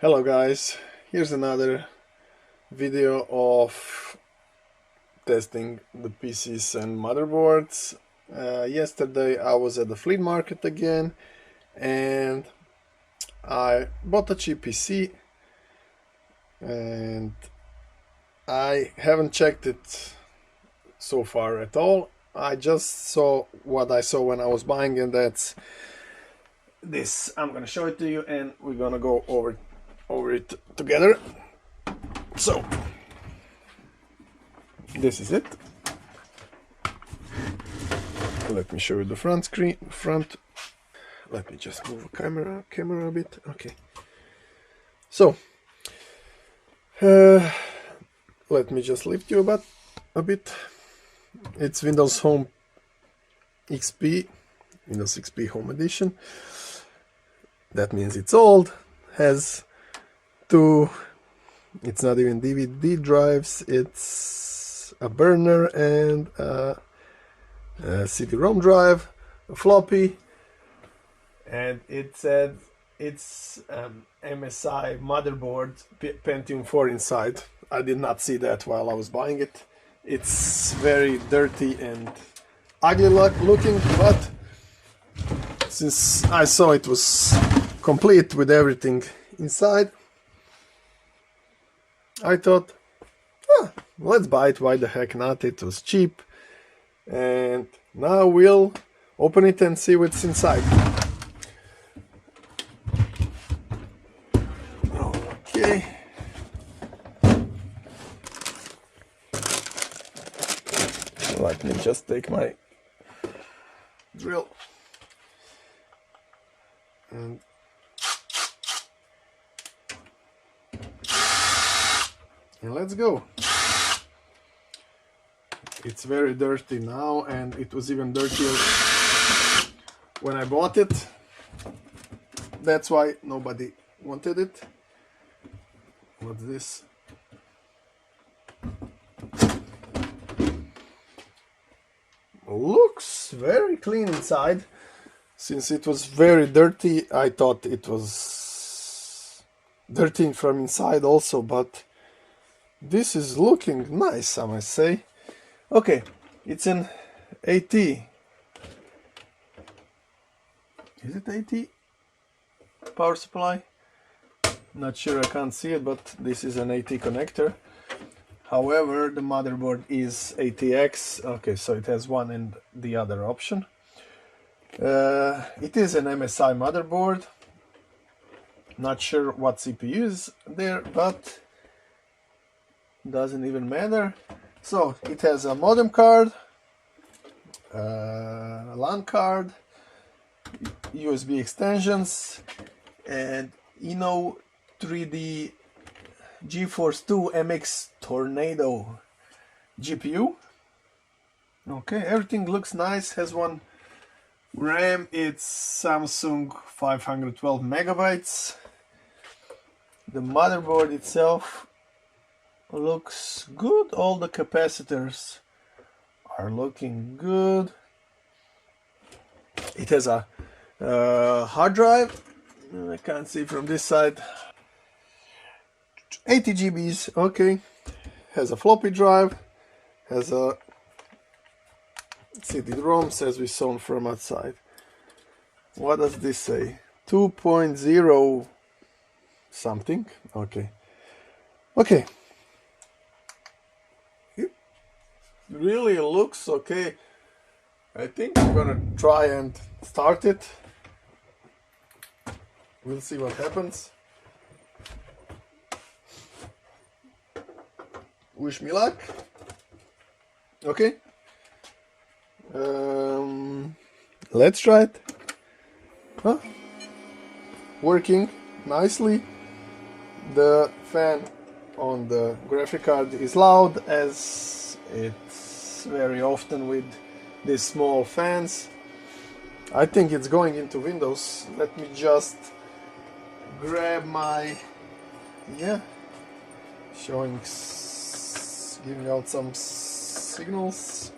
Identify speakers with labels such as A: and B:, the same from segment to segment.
A: Hello guys, here's another video of testing the PCs and motherboards. Yesterday I was at the flea market again and I bought a cheap PC and I haven't checked it so far at all. I just saw what I saw when I was buying, and that's this. I'm gonna show it to you and we're gonna go over it together. So this is it. Let me show you the front. Let me just move the camera a bit. Okay, so let me just lift you a bit. It's Windows Home XP, Windows XP Home Edition. That means it's old, has two, it's not even DVD drives, it's a burner and a CD-ROM drive, a floppy, and it said it's MSI motherboard, Pentium 4 inside. I did not see that while I was buying it. It's very dirty and ugly looking, but since I saw it was complete with everything inside, I thought, let's buy it, why the heck not, it was cheap. And now we'll open it and see what's inside. Okay. Let me just take my drill and let's go. It's very dirty now, and it was even dirtier when I bought it. That's why nobody wanted it. What's this? Looks very clean inside. Since it was very dirty, I thought it was dirty from inside also, but this is looking nice, I must say. Okay, it's an AT. Is it AT power supply? Not sure, I can't see it, but this is an AT connector. However, the motherboard is ATX. Okay, so it has one and the other option. It is an MSI motherboard. Not sure what CPU is there, but doesn't even matter. So it has a modem card, a LAN card, USB extensions, and 3D GeForce 2 MX Tornado GPU. Okay, everything looks nice. Has one RAM, it's Samsung 512 megabytes. The motherboard itself looks good. All the capacitors are looking good. It has a hard drive. I can't see from this side. 80 GBs, okay. Has a floppy drive, has a CD-ROM, as we saw from outside. What does this say? 2.0 something. Okay. Okay. It really looks okay. I think I'm gonna try and start it. We'll see what happens. Wish me luck. Okay. Let's try it. Working nicely. The fan on the graphic card is loud, as it's very often with these small fans. I think it's going into Windows. Let me just grab my, giving out some signals.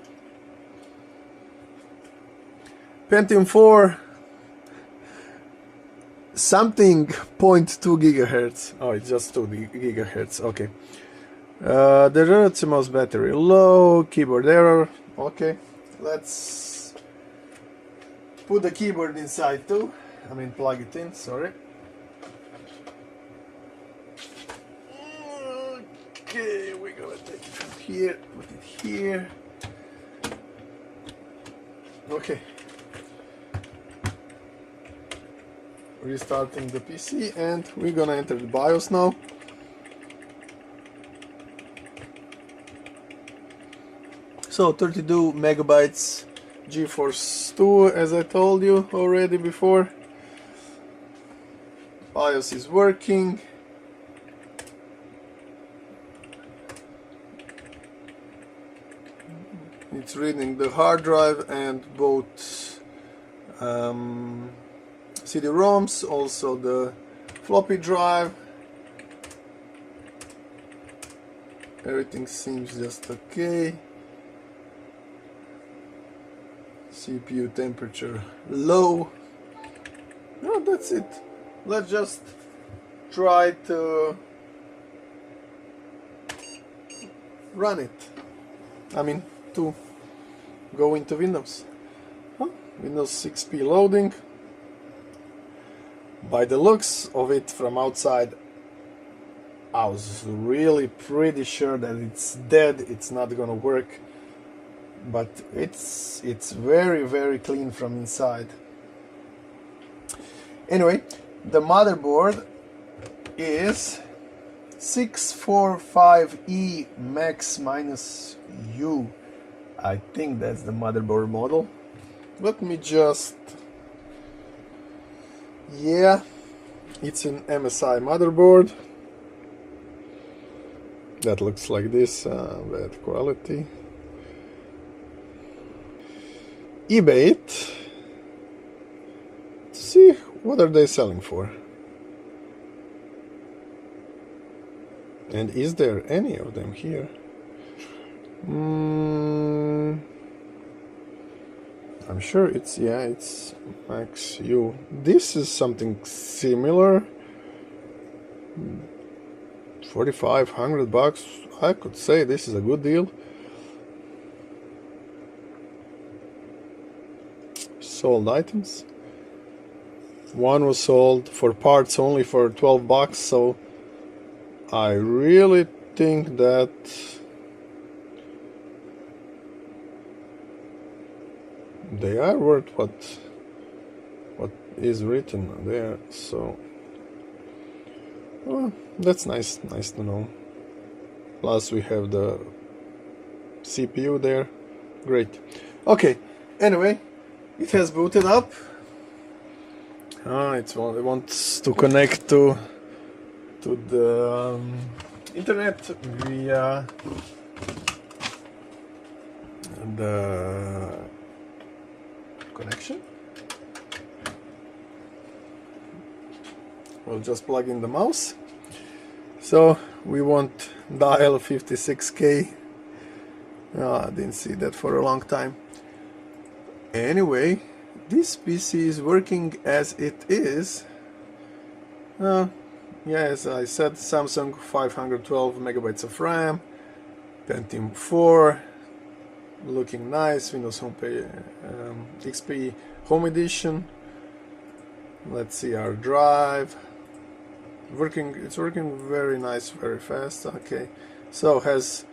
A: Pentium 4 something 0.2 gigahertz. Oh, it's just 2 gigahertz. Okay. The relative mouse battery low, keyboard error. Okay, let's put the keyboard inside too. I mean, plug it in. Sorry. Okay, we're gonna take it from here, put it here. Okay. Restarting the PC, and we're gonna enter the BIOS now. So 32 megabytes GeForce 2, as I told you already before. BIOS is working. It's reading the hard drive and both CD-ROMs, also the floppy drive. Everything seems just okay. CPU temperature low. No, that's it. Let's just try to run it. I mean, to go into Windows. Windows 6P loading. By the looks of it from outside, I was really pretty sure that it's dead, it's not gonna work, but it's very, very clean from inside. Anyway, the motherboard is 645E Max -U. I think that's the motherboard model. Let me just... Yeah, it's an MSI motherboard. That looks like this, bad quality. eBay it. See what are they selling for. And is there any of them here? I'm sure it's, yeah, it's Max U. This is something similar. 4,500 bucks. I could say this is a good deal. Sold items. One was sold for parts only for 12 bucks, so I really think that they are worth what is written there. So well, that's nice to know. Plus we have the CPU there. Great. Okay, anyway, it has booted up. It wants to connect to the internet via the connection. We'll just plug in the mouse. So we want dial 56K. I didn't see that for a long time. Anyway, this PC is working as it is. Yeah, as I said, Samsung 512 megabytes of RAM, Pentium 4, looking nice. Windows Home XP Home Edition. Let's see our drive. It's working very nice, very fast. Okay, so has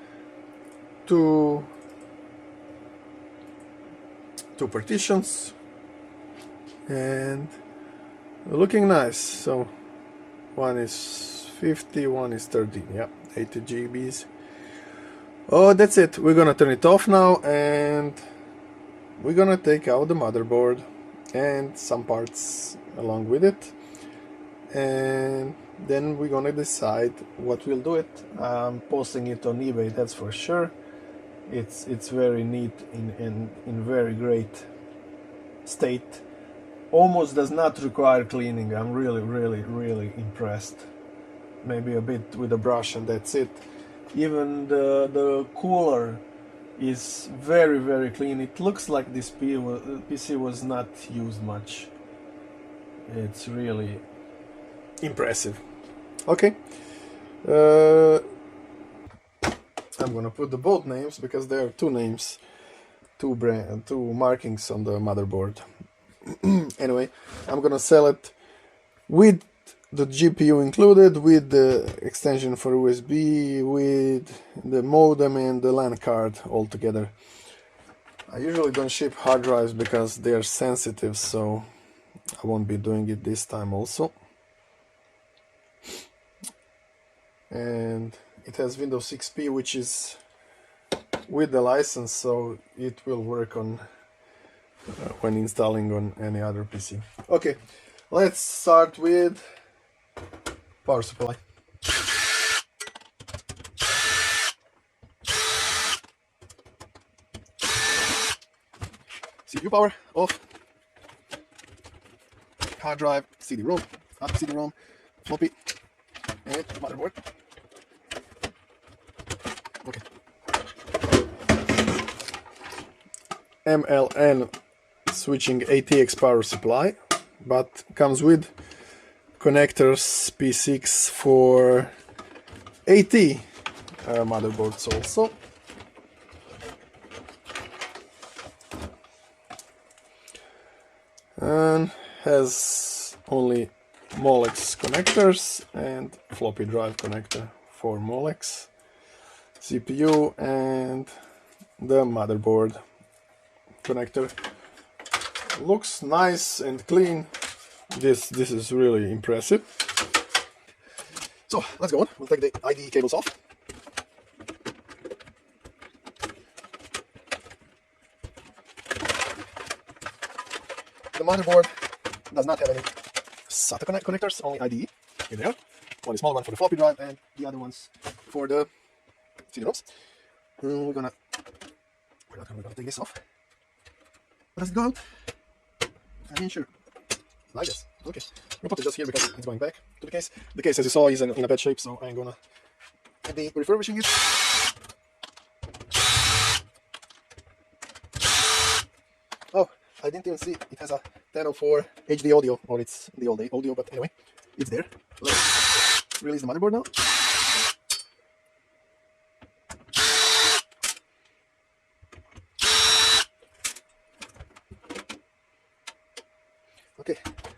A: two partitions and looking nice. So one is 50, one is 13. Yeah, 80 GBs. Oh, that's it. We're gonna turn it off now, and we're gonna take out the motherboard and some parts along with it, and then we're gonna decide what we'll do it. I'm posting it on eBay, that's for sure. It's very neat in very great state. Almost does not require cleaning. I'm really impressed. Maybe a bit with a brush and that's it. Even the cooler is very clean. It looks like this PC was not used much. It's really impressive. Okay, I'm gonna put the both names because there are two names, two markings on the motherboard. Anyway, I'm gonna sell it with the GPU included, with the extension for USB, with the modem and the LAN card all together. I usually don't ship hard drives because they are sensitive, so I won't be doing it this time also. And it has Windows XP, which is with the license, so it will work on when installing on any other PC. Okay, let's start with power supply. CPU power off. Hard drive, CD-ROM, up CD-ROM, floppy, and motherboard. Okay. MLN switching ATX power supply, but comes with connectors P6 for AT motherboards also. And has only Molex connectors and floppy drive connector for Molex, CPU and the motherboard connector. Looks nice and clean. This is really impressive. So let's go on. We'll take the IDE cables off. The motherboard does not have any SATA connectors, only IDE in there. One small one for the floppy drive and the other ones for the CD-ROMs. We're gonna take this off. Let us go out. I mean, sure. Like this. Okay. We'll put it just here because it's going back to the case. The case, as you saw, is in a bad shape, so I'm gonna be refurbishing it. Oh, I didn't even see it has a 1004 HD audio, or it's the old audio, but anyway, it's there. Let's release the motherboard now. Okay,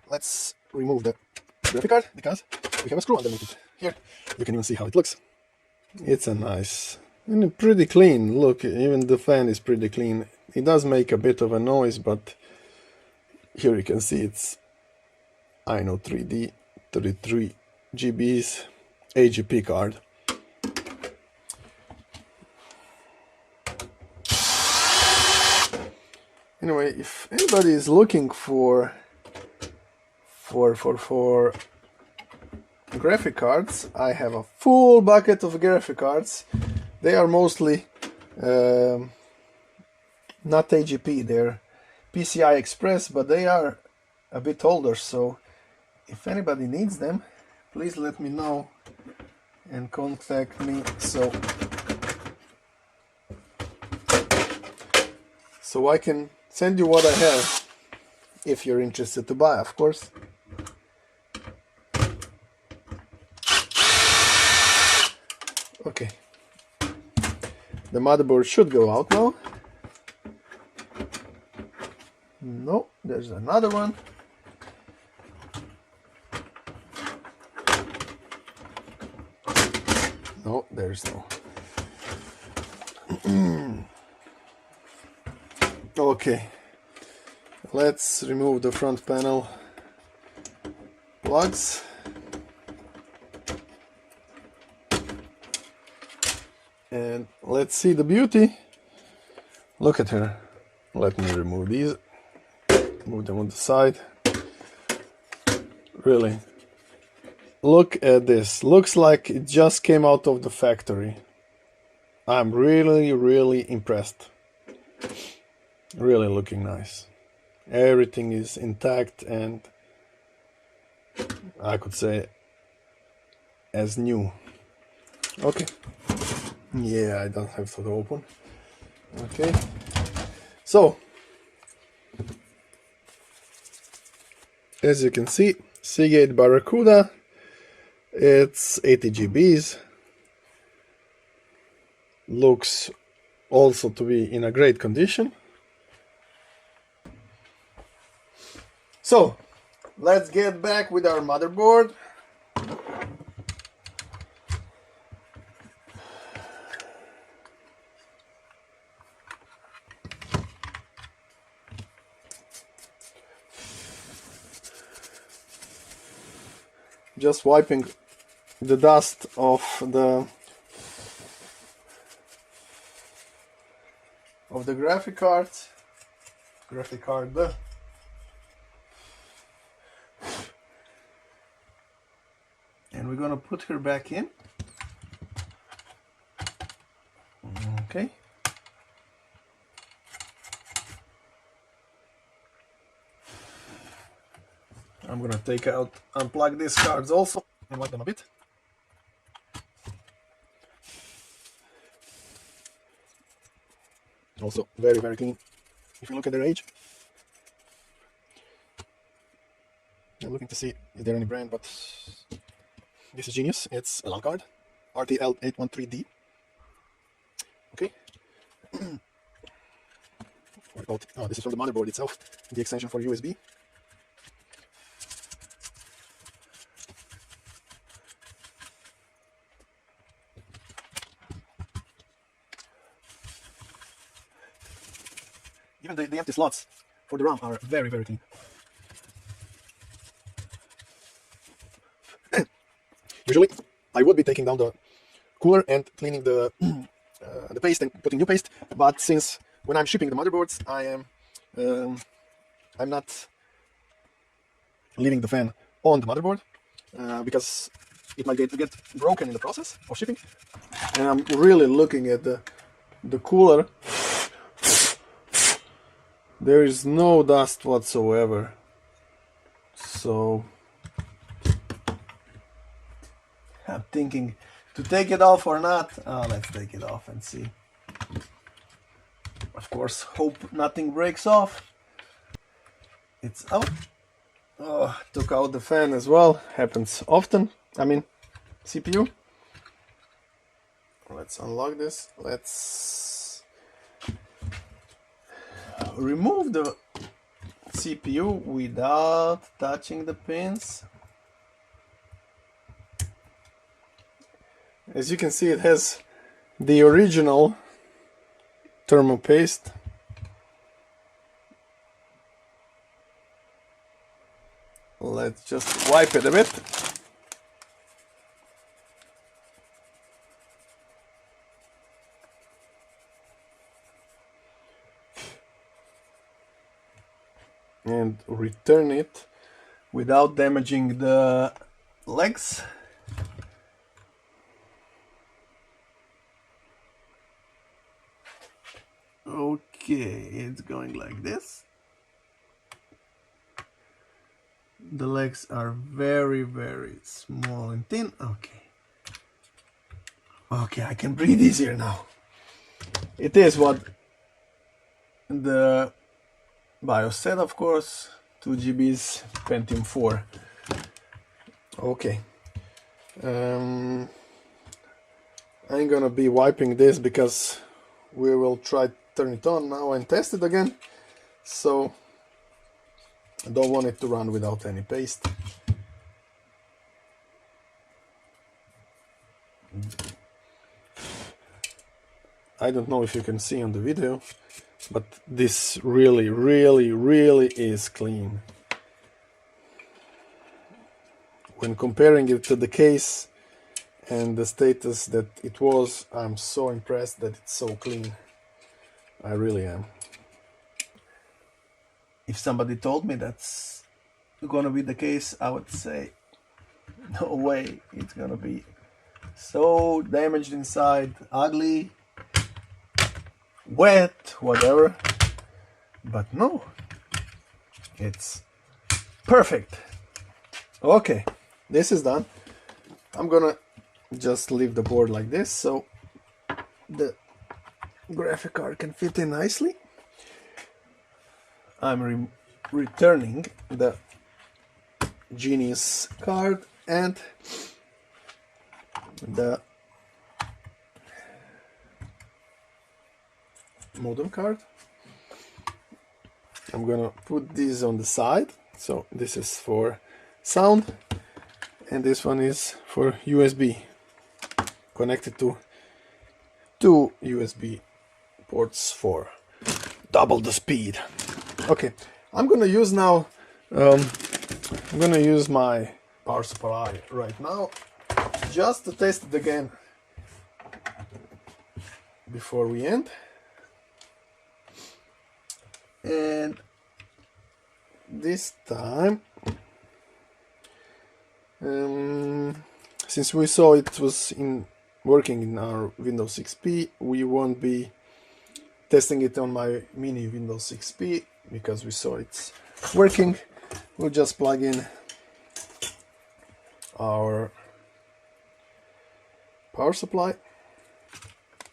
A: let's remove the graphic card because we have a screw underneath it. Here, you can even see how it looks. It's a nice and pretty clean. Look, even the fan is pretty clean. It does make a bit of a noise, but here you can see it's Ino 3D 33 GB's AGP card. Anyway, if anybody is looking for graphic cards, I have a full bucket of graphic cards. They are mostly not AGP, they're PCI Express, but they are a bit older, so if anybody needs them, please let me know and contact me so I can send you what I have, if you're interested to buy, of course. Okay, the motherboard should go out now. No, there's another one. No, there's no. Okay, let's remove the front panel plugs. And let's see the beauty. Look at her. Let me remove these. Move them on the side. Really. Look at this. Looks like it just came out of the factory. I'm really impressed. Really looking nice. Everything is intact and I could say as new. Okay. Yeah, I don't have to open. Okay. So, as you can see, Seagate Barracuda It's 80 GBs. Looks also to be in a great condition. So let's get back with our motherboard. Just wiping the dust off the graphic card. And we're gonna put her back in. Okay. I'm gonna unplug these cards also and wipe them a bit. Also very, very clean. If you look at their age, I'm looking to see if there any brand, but this is genius. It's a long card, RTL813D. Okay. Oh, this is from the motherboard itself, the extension for USB. Even the empty slots for the RAM are very, very clean. Usually, I would be taking down the cooler and cleaning the paste and putting new paste, but since when I'm shipping the motherboards, I'm not leaving the fan on the motherboard because it might get broken in the process of shipping. And I'm really looking at the cooler. There is no dust whatsoever. So I'm thinking to take it off or not. Let's take it off and see. Of course, hope nothing breaks off. It's out. Oh, took out the fan as well. Happens often. I mean, CPU. Let's unlock this. Let's remove the CPU without touching the pins. As you can see, it has the original thermal paste. Let's just wipe it a bit. And return it without damaging the legs. Okay, it's going like this. The legs are very, very small and thin. Okay, I can breathe easier now. It is what the BIOS said, of course, 2 GBs Pentium 4. Okay. I'm gonna be wiping this because we will try to turn it on now and test it again. So I don't want it to run without any paste. I don't know if you can see on the video, but this really, really, really is clean. When comparing it to the case and the status that it was, I'm so impressed that it's so clean. I really am. If somebody told me that's gonna be the case, I would say, no way, it's gonna be so damaged inside, ugly, wet, whatever. But no, it's perfect. Okay, this is done. I'm gonna just leave the board like this so the graphic card can fit in nicely. I'm returning the Genius card and the modem card. I'm gonna put this on the side. So this is for sound, and this one is for USB, connected to two USB ports for double the speed. Okay, I'm gonna use now. I'm gonna use my power supply right now, just to test it again before we end. And this time, since we saw it was working in our Windows XP, we won't be testing it on my mini Windows XP because we saw it's working. We'll just plug in our power supply.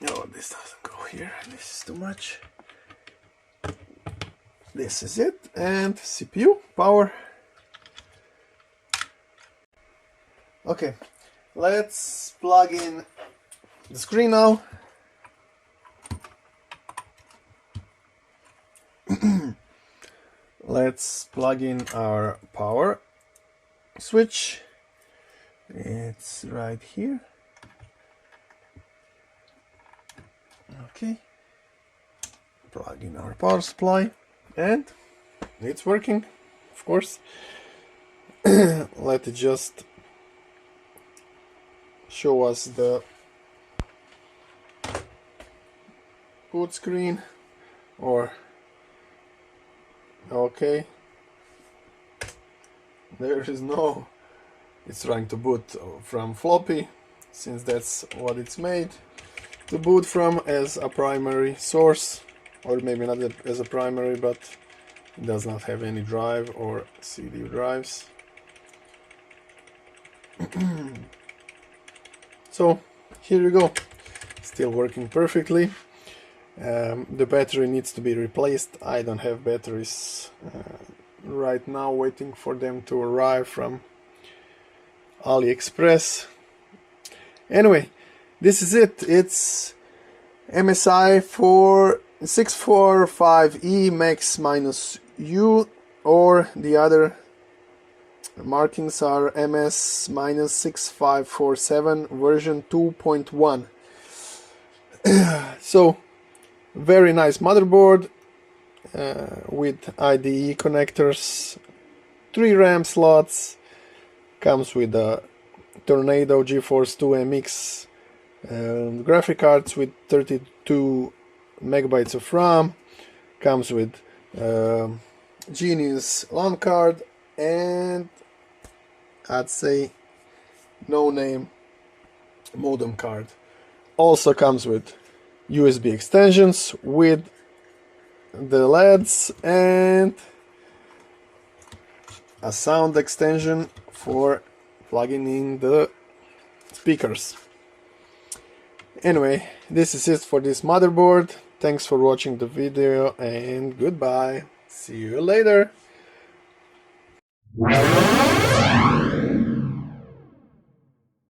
A: No, this doesn't go here. This is too much. This is it, and CPU power. Okay, let's plug in the screen now. Let's plug in our power switch. It's right here. Okay, plug in our power supply, and it's working, of course. Let it just show us the boot screen, or okay, there is no, it's trying to boot from floppy, since that's what it's made to boot from as a primary source, or maybe not as a primary, but it does not have any drive or CD drives. So here you go, still working perfectly. The battery needs to be replaced. I don't have batteries right now, waiting for them to arrive from AliExpress. Anyway, this is it. It's MSI 645E Max-U, or the other markings are MS-6547 version 2.1. So very nice motherboard with IDE connectors, 3 RAM slots, comes with a Tornado GeForce 2 MX graphic cards with 32 megabytes of RAM, comes with Genius LAN card, and I'd say no name modem card. Also comes with USB extensions with the LEDs and a sound extension for plugging in the speakers. Anyway, this is it for this motherboard. Thanks for watching the video, and goodbye. See you later.